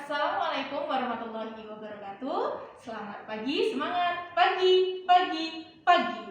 Assalamualaikum warahmatullahi wabarakatuh. Selamat pagi, semangat pagi, pagi, pagi.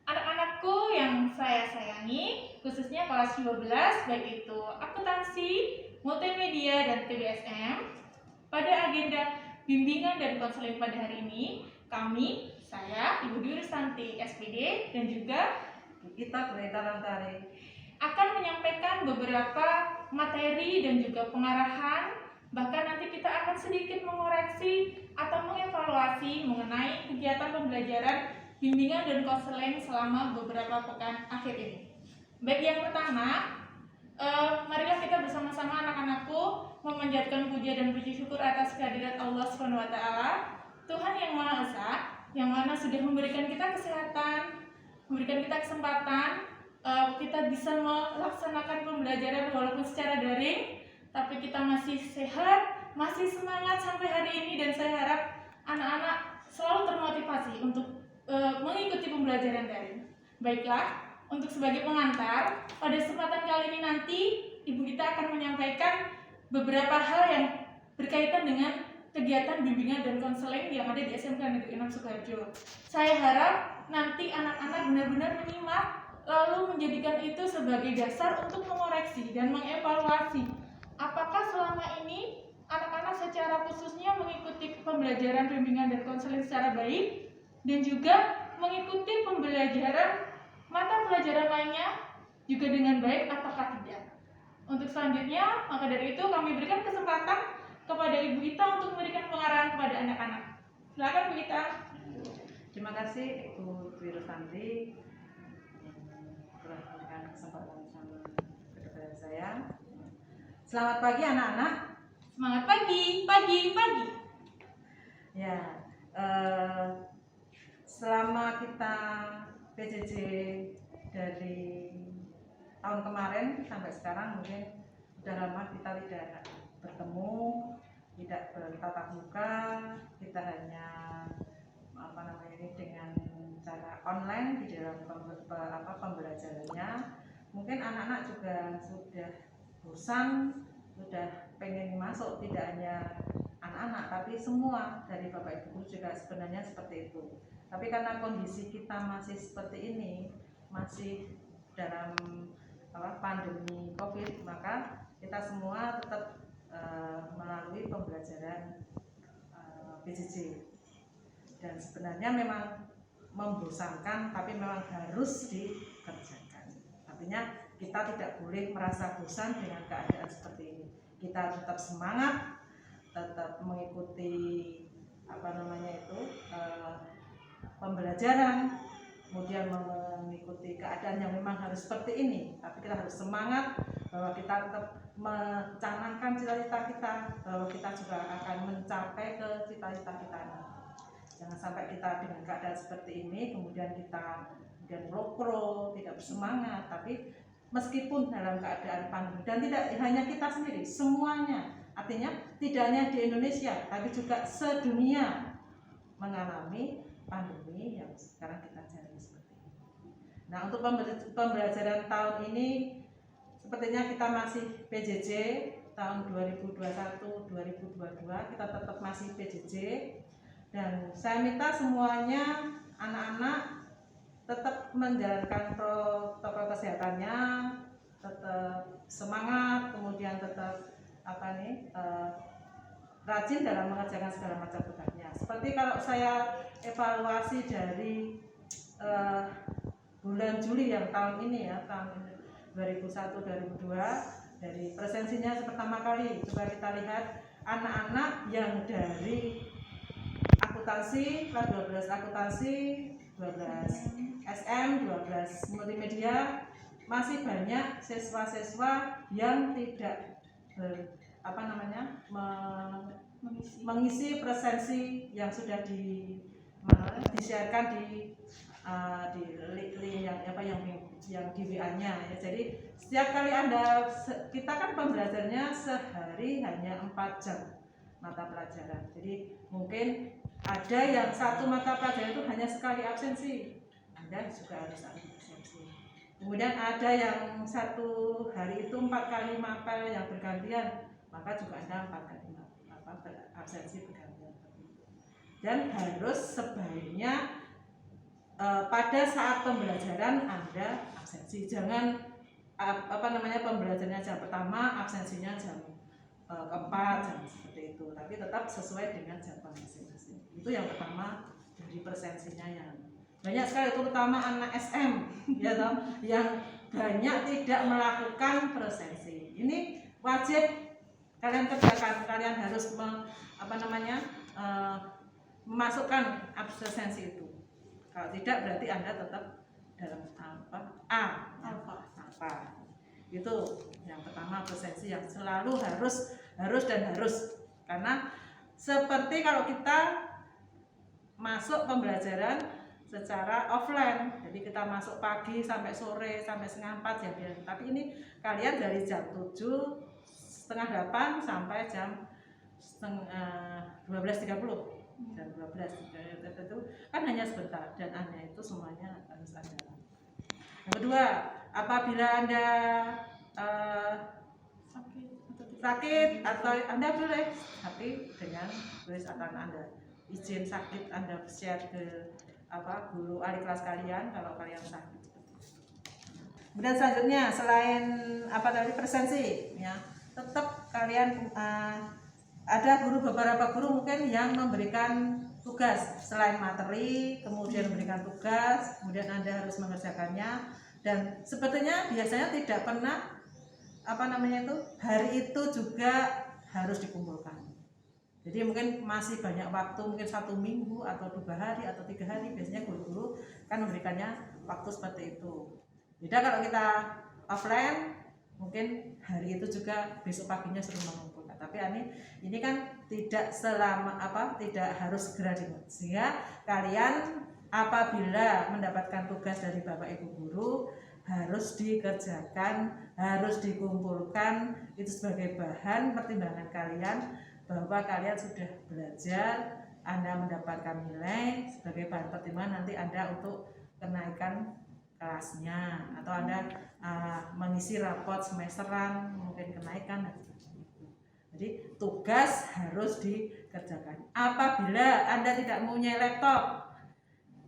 Anak-anakku yang saya sayangi, khususnya kelas 12, baik itu akuntansi, multimedia, dan TBSM. Pada agenda bimbingan dan konseling pada hari ini, saya, Ibu Dwi Rusanti, SPD, dan juga kita Greta Lantari akan menyampaikan beberapa materi dan juga pengarahan. Bahkan nanti kita akan sedikit mengoreksi atau mengevaluasi mengenai kegiatan pembelajaran bimbingan dan konseling selama beberapa pekan akhir ini. Baik, yang pertama, marilah kita bersama-sama anak-anakku memanjatkan puja dan puji syukur atas kehadirat Allah SWT, Tuhan yang Maha Esa, yang mana sudah memberikan kita kesehatan, memberikan kita kesempatan, kita bisa melaksanakan pembelajaran walaupun secara daring, tapi kita masih sehat, masih semangat sampai hari ini, dan saya harap anak-anak selalu termotivasi untuk mengikuti pembelajaran daring. Baiklah, untuk sebagai pengantar, pada kesempatan kali ini nanti Ibu kita akan menyampaikan beberapa hal yang berkaitan dengan kegiatan bimbingan dan konseling yang ada di SMK Negeri 6 Sukoharjo. Saya harap nanti anak-anak benar-benar menyimak, lalu menjadikan itu sebagai dasar untuk mengoreksi dan mengevaluasi apakah selama ini anak-anak secara khususnya mengikuti pembelajaran bimbingan dan konseling secara baik, dan juga mengikuti pembelajaran mata pelajaran lainnya juga dengan baik ataukah tidak. Untuk selanjutnya, maka dari itu kami berikan kesempatan kepada Ibu Ita untuk memberikan pengarahan kepada anak-anak. Silakan Bu Ita. Terima kasih Ibu Dwi Rusanti telah memberikan kesempatan kepada saya. Selamat pagi anak-anak. Semangat pagi, pagi, pagi. Ya, selama kita PJJ dari tahun kemarin sampai sekarang, mungkin sudah lama kita tidak bertemu, tidak bertatap muka, kita hanya dengan cara online di dalam pembelajarannya. Mungkin anak-anak juga sudah bosan, sudah pengen masuk, tidak hanya anak-anak tapi semua dari Bapak Ibu juga sebenarnya seperti itu. Tapi karena kondisi kita masih seperti ini, masih dalam pandemi COVID, maka kita semua tetap melalui pembelajaran PJJ. Dan sebenarnya memang membosankan, tapi memang harus dikerjakan. Artinya kita tidak boleh merasa bosan dengan keadaan seperti ini. Kita tetap semangat, tetap mengikuti pembelajaran, kemudian mengikuti keadaan yang memang harus seperti ini. Tapi kita harus semangat bahwa kita tetap mencanangkan cita-cita kita, bahwa kita juga akan mencapai ke cita-cita kita. Jangan sampai kita dengan keadaan seperti ini kemudian kita pro, tidak bersemangat. Tapi meskipun dalam keadaan pandemi, dan tidak hanya kita sendiri, semuanya, artinya tidak hanya di Indonesia tapi juga sedunia mengalami pandemi yang sekarang kita jalani seperti ini. Nah, untuk pembelajaran tahun ini sepertinya kita masih PJJ tahun 2021-2022, kita tetap masih PJJ. Dan saya minta semuanya anak-anak tetap menjalankan protokol kesehatannya, tetap semangat, kemudian tetap rajin dalam mengerjakan segala macam tugasnya. Seperti kalau saya evaluasi dari bulan Juli yang tahun ini ya, tahun 2001-2002, dari presensinya pertama kali coba kita lihat anak-anak yang dari akuntansi, kelas 12 akuntansi, 12 SM, 12 multimedia, masih banyak siswa-siswa yang tidak mengisi presensi yang sudah di-sharekan di link yang di WA-nya ya. Jadi setiap kali kita kan pembelajarannya sehari hanya 4 jam mata pelajaran. Jadi mungkin ada yang satu mata pelajaran itu hanya sekali absensi, Anda juga harus absensi. Kemudian ada yang satu hari itu 4 kali mapel yang bergantian, maka juga Anda 4 kali dan harus sebaiknya pada saat pembelajaran Anda absensi. Jangan pembelajarannya jam pertama, absensinya jam keempat, jam seperti itu. Tapi tetap sesuai dengan jadwal masing-masing. Itu yang pertama dari presensinya yang banyak sekali, terutama anak SM ya toh, yang banyak tidak melakukan presensi. Ini wajib kalian kerjakan, kalian harus memasukkan absensi itu. Kalau tidak berarti Anda tetap dalam alfa. Itu yang pertama, presensi yang selalu harus karena seperti kalau kita masuk pembelajaran secara offline, jadi kita masuk pagi sampai sore sampai setengah 4 ya biar. Tapi ini kalian dari jam 7 setengah 8 sampai jam 12.30, jam 12 itu kan hanya sebentar, dan Anda itu semuanya harus ada. Yang kedua, apabila Anda sakit atau Anda boleh, tapi dengan tulis akan Anda izin sakit, Anda share ke guru wali kelas kalian kalau kalian sakit. Kemudian selanjutnya, selain presensi ya, tetap kalian ada beberapa guru mungkin yang memberikan tugas selain materi, kemudian memberikan tugas, kemudian Anda harus mengerjakannya. Dan sebetulnya biasanya tidak pernah hari itu juga harus dikumpulkan. Jadi mungkin masih banyak waktu, mungkin 1 minggu atau 2 hari atau 3 hari, biasanya guru-guru kan memberikannya waktu seperti itu. Beda kalau kita offline, mungkin hari itu juga besok paginya suruh mengumpulkan. Tapi ini kan tidak tidak harus segera dimulai. Sehingga kalian apabila mendapatkan tugas dari Bapak Ibu guru harus dikerjakan, harus dikumpulkan, itu sebagai bahan pertimbangan kalian bahwa kalian sudah belajar, Anda mendapatkan nilai sebagai bahan pertimbangan nanti Anda untuk kenaikan kelasnya, atau Anda mengisi rapot semesteran mungkin kenaikan dan sebagainya. Jadi tugas harus dikerjakan. Apabila Anda tidak punya laptop,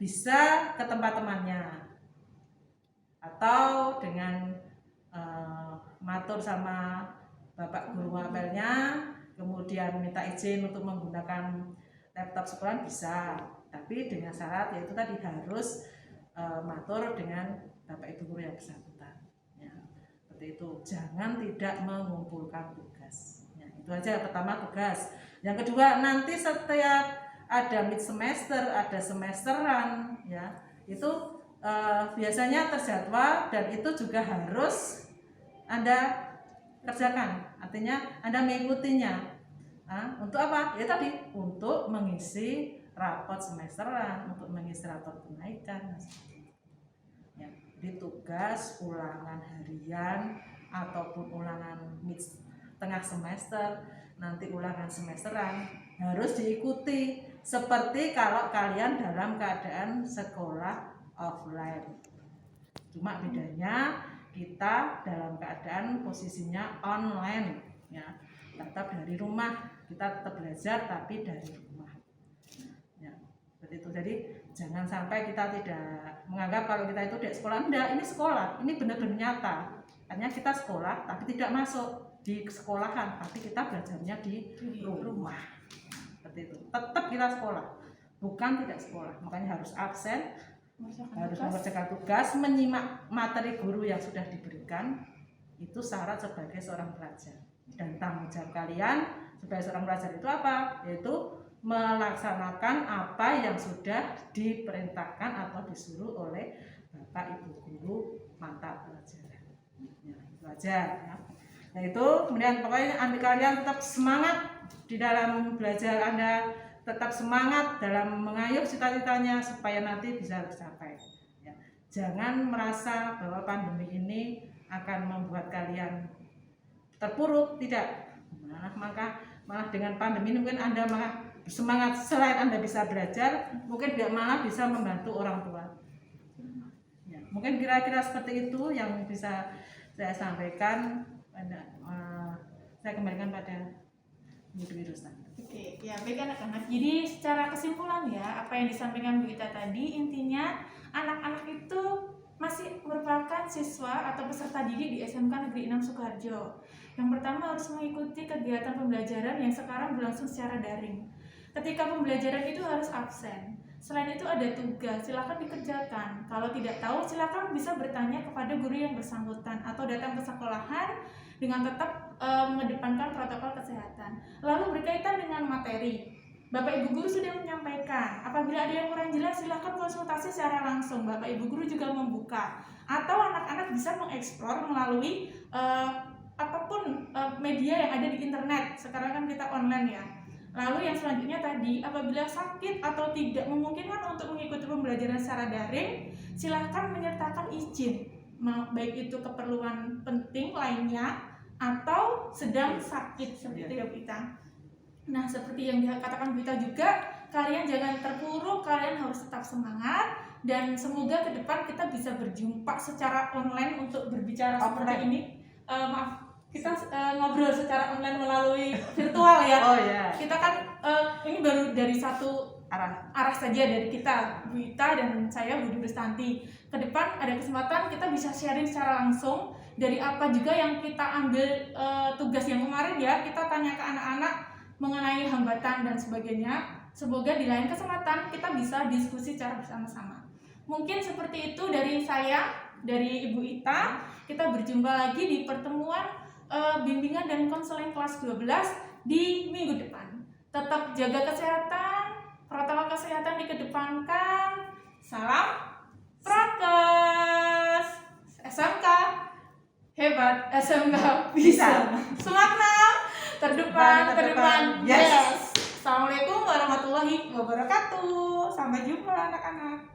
bisa ke tempat temannya atau dengan matur sama Bapak guru mapelnya, kemudian minta izin untuk menggunakan laptop sekolah bisa, tapi dengan syarat yaitu tadi harus matur dengan Bapak Ibu guru yang bersangkutan ya, seperti itu. Jangan tidak mengumpulkan tugas ya, itu aja pertama tugas. Yang kedua, nanti setiap ada mid semester, ada semesteran ya, itu biasanya terjadwal dan itu juga harus Anda kerjakan, artinya Anda mengikutinya. Untuk apa? Ya tadi, untuk mengisi rapot semesteran, untuk mengisi rapot kenaikan. Ya, di tugas ulangan harian ataupun ulangan tengah semester, nanti ulangan semesteran harus diikuti seperti kalau kalian dalam keadaan sekolah offline. Cuma bedanya kita dalam keadaan posisinya online ya, tetap dari rumah, kita tetap belajar tapi dari rumah ya, seperti itu. Jadi jangan sampai kita tidak menganggap kalau kita itu tidak sekolah. Enggak, ini sekolah, ini benar-benar nyata. Artinya kita sekolah tapi tidak masuk di sekolahan, tapi kita belajarnya di rumah, seperti itu. Tetap kita sekolah, bukan tidak sekolah. Makanya harus absen, harus mengerjakan tugas, menyimak materi guru yang sudah diberikan. Itu syarat sebagai seorang pelajar. Dan tanggung jawab kalian sebagai seorang pelajar itu apa? Yaitu melaksanakan apa yang sudah diperintahkan atau disuruh oleh Bapak Ibu guru mata pelajaran ya, itu aja ya. Nah itu, kemudian pokoknya kalian tetap semangat di dalam belajar, Anda tetap semangat dalam mengayuh cita-citanya supaya nanti bisa tercapai ya. Jangan merasa bahwa pandemi ini akan membuat kalian terpuruk, tidak. Malah dengan pandemi ini mungkin Anda malah semangat, selain Anda bisa belajar, mungkin dia malah bisa membantu orang tua ya. Mungkin kira-kira seperti itu yang bisa saya sampaikan. Saya kembalikan pada Biru-biru tadi. Oke, ya baik anak-anak. Jadi secara kesimpulan ya, apa yang disampaikan Bu Ita tadi, intinya anak-anak itu masih merupakan siswa atau peserta didik di SMK Negeri 6 Sukoharjo. Yang pertama harus mengikuti kegiatan pembelajaran yang sekarang berlangsung secara daring. Ketika pembelajaran itu harus absen. Selain itu ada tugas, silakan dikerjakan. Kalau tidak tahu, silakan bisa bertanya kepada guru yang bersangkutan atau datang ke sekolahan dengan tetap mengedepankan protokol kesehatan. Lalu berkaitan dengan materi, Bapak Ibu Guru sudah menyampaikan. Apabila ada yang kurang jelas, silakan konsultasi secara langsung. Bapak Ibu Guru juga membuka. Atau anak-anak bisa mengeksplor melalui apapun media yang ada di internet. Sekarang kan kita online ya. Lalu yang selanjutnya tadi, apabila sakit atau tidak memungkinkan untuk mengikuti pembelajaran secara daring, silahkan menyertakan izin, baik itu keperluan penting lainnya atau sedang sakit seperti itu ya Bu Ita. Nah seperti yang dikatakan Bu Ita juga, kalian jangan terpuruk, kalian harus tetap semangat dan semoga ke depan kita bisa berjumpa secara online untuk berbicara seperti ini. Maaf. Kita ngobrol secara online melalui virtual ya. Oh ya. Kita kan ini baru dari satu arah saja dari kita, Bu Ita dan saya Bu Durustanti. Ke depan ada kesempatan kita bisa sharing secara langsung dari apa juga yang kita ambil tugas yang kemarin ya. Kita tanya ke anak-anak mengenai hambatan dan sebagainya. Semoga di lain kesempatan kita bisa diskusi secara bersama-sama. Mungkin seperti itu dari saya, dari Ibu Ita. Kita berjumpa lagi di pertemuan bimbingan dan konseling kelas 12 di minggu depan. Tetap jaga kesehatan, protokol kesehatan dikedepankan. Salam Prokes. SMK hebat, SMK bisa. Semangat terdepan. Yes. Assalamualaikum warahmatullahi wabarakatuh. Sampai jumpa anak-anak.